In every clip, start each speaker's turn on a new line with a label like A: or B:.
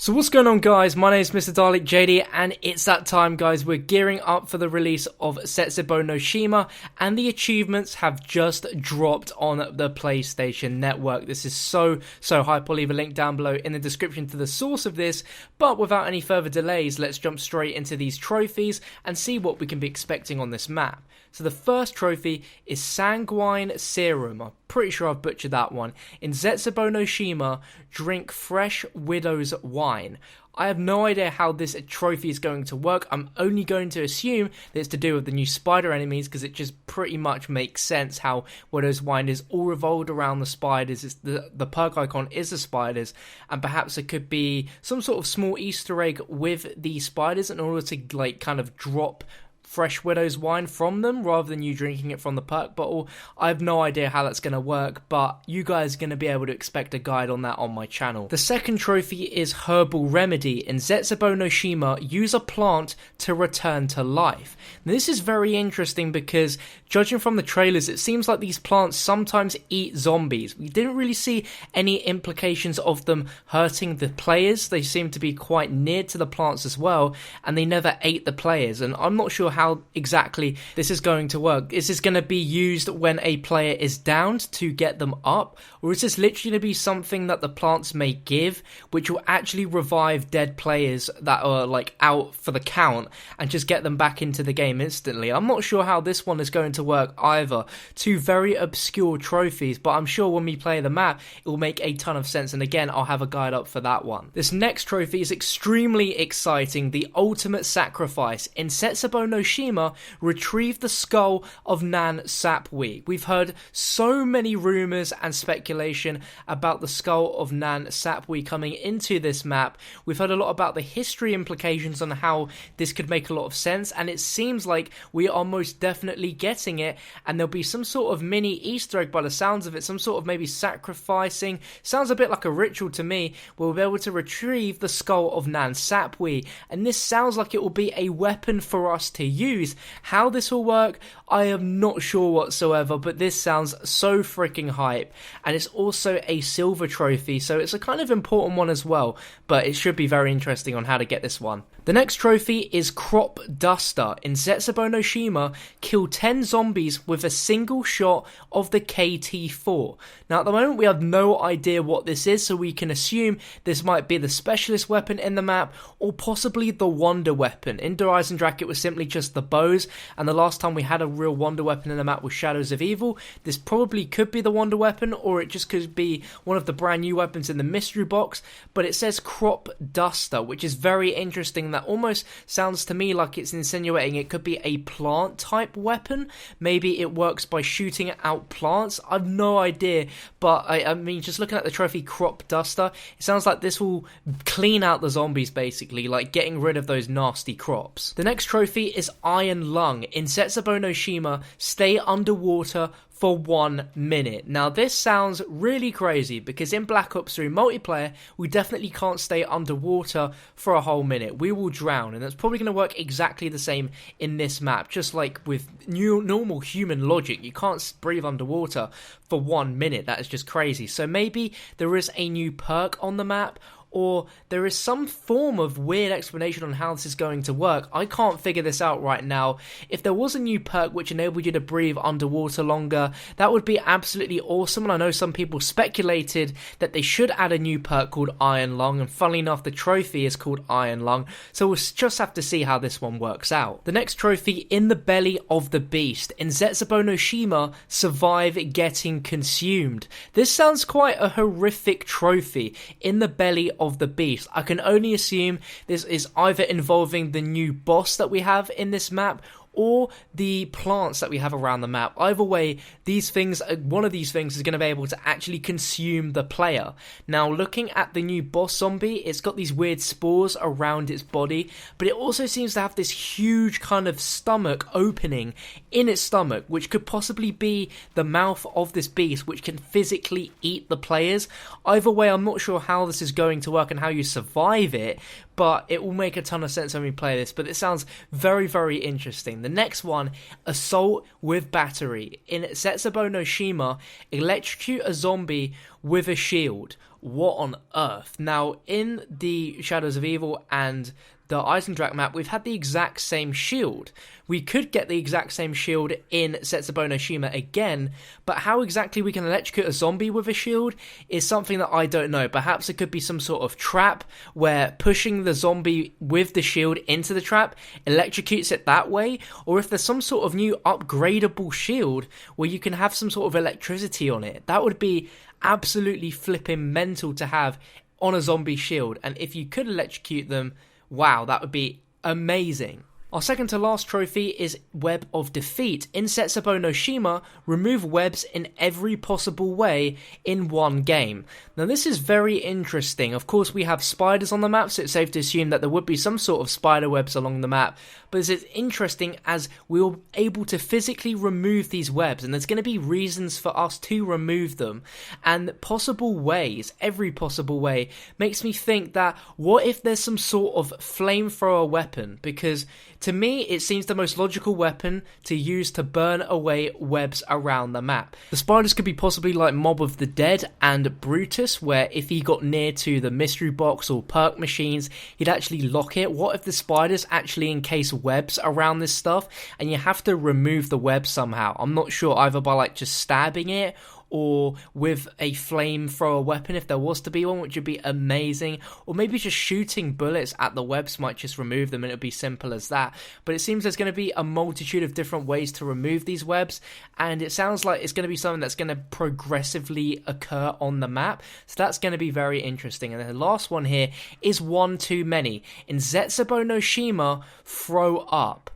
A: So what's going on, guys? My name is MrDalekJD, and it's that time, guys. We're gearing up for the release of ZETSUBOU no SHIMA, and the achievements have just dropped on the PlayStation Network. This is so hype. I'll leave a link down below in the description to the source of this, but without any further delays, let's jump straight into these trophies and see what we can be expecting on this map. So the first trophy is Sanguine Serum. I'm pretty sure I've butchered that one. In ZETSUBOU no SHIMA, drink fresh widow's wine. I have no idea how this trophy is going to work. I'm only going to assume that it's to do with the new spider enemies, because it just pretty much makes sense how widow's wine is all revolved around the spiders. It's the perk icon is the spiders, and perhaps it could be some sort of small Easter egg with the spiders in order to like kind of drop fresh widow's wine from them rather than you drinking it from the perk bottle. I have no idea how that's going to work, but you guys are going to be able to expect a guide on that on my channel. The second trophy is Herbal Remedy. In ZETSUBOU no SHIMA, use a plant to return to life. Now, this is very interesting because judging from the trailers, it seems like these plants sometimes eat zombies. We didn't really see any implications of them hurting the players. They seem to be quite near to the plants as well, and they never ate the players, and I'm not sure how exactly this is going to work. Is this going to be used when a player is downed to get them up, or is this literally going to be something that the plants may give, which will actually revive dead players that are like out for the count and just get them back into the game instantly? I'm not sure how this one is going to work either. Two very obscure trophies, but I'm sure when we play the map it will make a ton of sense, and again I'll have a guide up for that one. This next trophy is extremely exciting. The Ultimate Sacrifice. In ZETSUBOU no SHIMA, retrieve the skull of Nan Sapwe. We've heard so many rumors and speculation about the skull of Nan Sapwe coming into this map. We've heard a lot about the history implications on how this could make a lot of sense, and it seems like we are most definitely getting it, and there'll be some sort of mini Easter egg by the sounds of it, some sort of maybe sacrificing. Sounds a bit like a ritual to me. We'll be able to retrieve the skull of Nan Sapwe, and this sounds like it will be a weapon for us to use. How this will work, I am not sure whatsoever, but this sounds so freaking hype, and it's also a silver trophy, so it's a kind of important one as well, but it should be very interesting on how to get this one. The next trophy is Crop Duster. In ZETSUBOU no SHIMA, kill 10 zombies with a single shot of the KT-4. Now at the moment we have no idea what this is, so we can assume this might be the specialist weapon in the map, or possibly the wonder weapon. In Der Eisendrache it was simply just the bows, and the last time we had a real wonder weapon in the map was Shadows of Evil. This probably could be the wonder weapon, or it just could be one of the brand new weapons in the mystery box, but it says Crop Duster, which is very interesting. That almost sounds to me like it's insinuating it could be a plant type weapon. Maybe it works by shooting out plants. I've no idea, but I mean, just looking at the trophy Crop Duster, it sounds like this will clean out the zombies, basically, like getting rid of those nasty crops. The next trophy is Iron Lung. In ZETSUBOU no SHIMA, stay underwater for 1 minute. Now this sounds really crazy, because in Black Ops 3 multiplayer we definitely can't stay underwater for a whole minute. We will drown, and that's probably going to work exactly the same in this map. Just like with normal human logic, you can't breathe underwater for 1 minute. That is just crazy. So maybe there is a new perk on the map, or there is some form of weird explanation on how this is going to work. I can't figure this out right now. If there was a new perk which enabled you to breathe underwater longer, that would be absolutely awesome, and I know some people speculated that they should add a new perk called Iron Lung, and funnily enough the trophy is called Iron Lung, so we'll just have to see how this one works out. The next trophy, In the Belly of the Beast. In ZETSUBOU no SHIMA, survive getting consumed. This sounds quite a horrific trophy. In the Belly of the Beast. I can only assume this is either involving the new boss that we have in this map, or the plants that we have around the map. Either way, these things, one of these things is going to be able to actually consume the player. Now, looking at the new boss zombie, it's got these weird spores around its body, but it also seems to have this huge kind of stomach opening in its stomach, which could possibly be the mouth of this beast, which can physically eat the players. Either way, I'm not sure how this is going to work and how you survive it, but it will make a ton of sense when we play this. But it sounds very, very interesting. The next one, Assault with Battery. In ZETSUBOU no SHIMA, electrocute a zombie with a shield. what on earth? Now, in the Shadows of Evil and the Eisendrache map, we've had the exact same shield. We could get the exact same shield in ZETSUBOU no SHIMA again, but how exactly we can electrocute a zombie with a shield is something that I don't know. Perhaps it could be some sort of trap where pushing the zombie with the shield into the trap electrocutes it that way, or if there's some sort of new upgradable shield where you can have some sort of electricity on it. That would be absolutely flipping mental to have on a zombie shield, and if you could electrocute them, wow, that would be amazing. Our second to last trophy is Web of Defeat. In ZETSUBOU no SHIMA, remove webs in every possible way in one game. Now this is very interesting. Of course we have spiders on the map, so it's safe to assume that there would be some sort of spider webs along the map. But this is interesting as we were able to physically remove these webs, and there's going to be reasons for us to remove them. And possible ways, every possible way, makes me think that what if there's some sort of flamethrower weapon? Because to me, it seems the most logical weapon to use to burn away webs around the map. The spiders could be possibly like Mob of the Dead and Brutus, where if he got near to the mystery box or perk machines, he'd actually lock it. What if the spiders actually encase webs around this stuff, and you have to remove the web somehow? I'm not sure, either by like just stabbing it, or with a flamethrower weapon if there was to be one, which would be amazing, or maybe just shooting bullets at the webs might just remove them and it would be simple as that. But it seems there's going to be a multitude of different ways to remove these webs, and it sounds like it's going to be something that's going to progressively occur on the map, so that's going to be very interesting. And the last one here is one too many. In ZETSUBOU no SHIMA, throw up.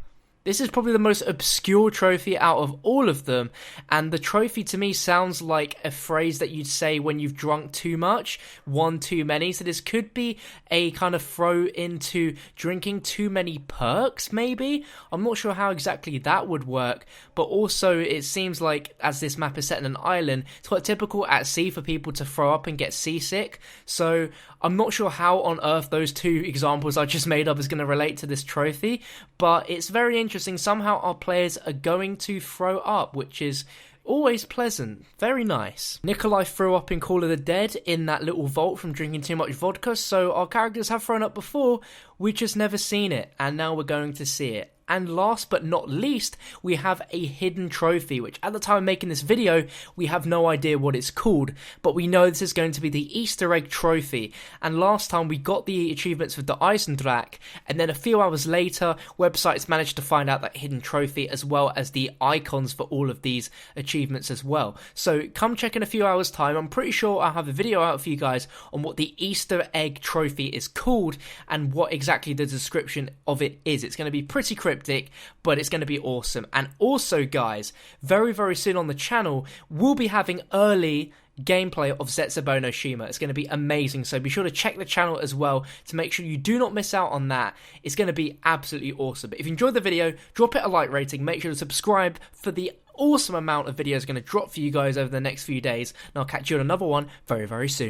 A: This is probably the most obscure trophy out of all of them, and the trophy to me sounds like a phrase that you'd say when you've drunk too much, one too many. So this could be a kind of throw into drinking too many perks, maybe? I'm not sure how exactly that would work, but also it seems like, as this map is set in an island, it's quite typical at sea for people to throw up and get seasick. So I'm not sure how on earth those two examples I just made up is going to relate to this trophy, but it's very interesting. Somehow our players are going to throw up, which is always pleasant. Very nice. Nikolai threw up in Call of the Dead in that little vault from drinking too much vodka, so our characters have thrown up before, we've just never seen it, and now we're going to see it. And last but not least, we have a hidden trophy, which at the time of making this video, we have no idea what it's called, but we know this is going to be the Easter egg trophy. And last time we got the achievements with the Eisendrache, and then a few hours later, websites managed to find out that hidden trophy as well as the icons for all of these achievements as well. So come check in a few hours time. I'm pretty sure I'll have a video out for you guys on what the Easter egg trophy is called and what exactly the description of it is. It's going to be pretty cryptic, but it's going to be awesome. And also guys, very very soon on the channel we'll be having early gameplay of ZETSUBOU no SHIMA. It's going to be amazing, so be sure to check the channel as well to make sure you do not miss out on that. It's going to be absolutely awesome. But if you enjoyed the video, drop it a like rating, make sure to subscribe for the awesome amount of videos going to drop for you guys over the next few days, and I'll catch you on another one very very soon.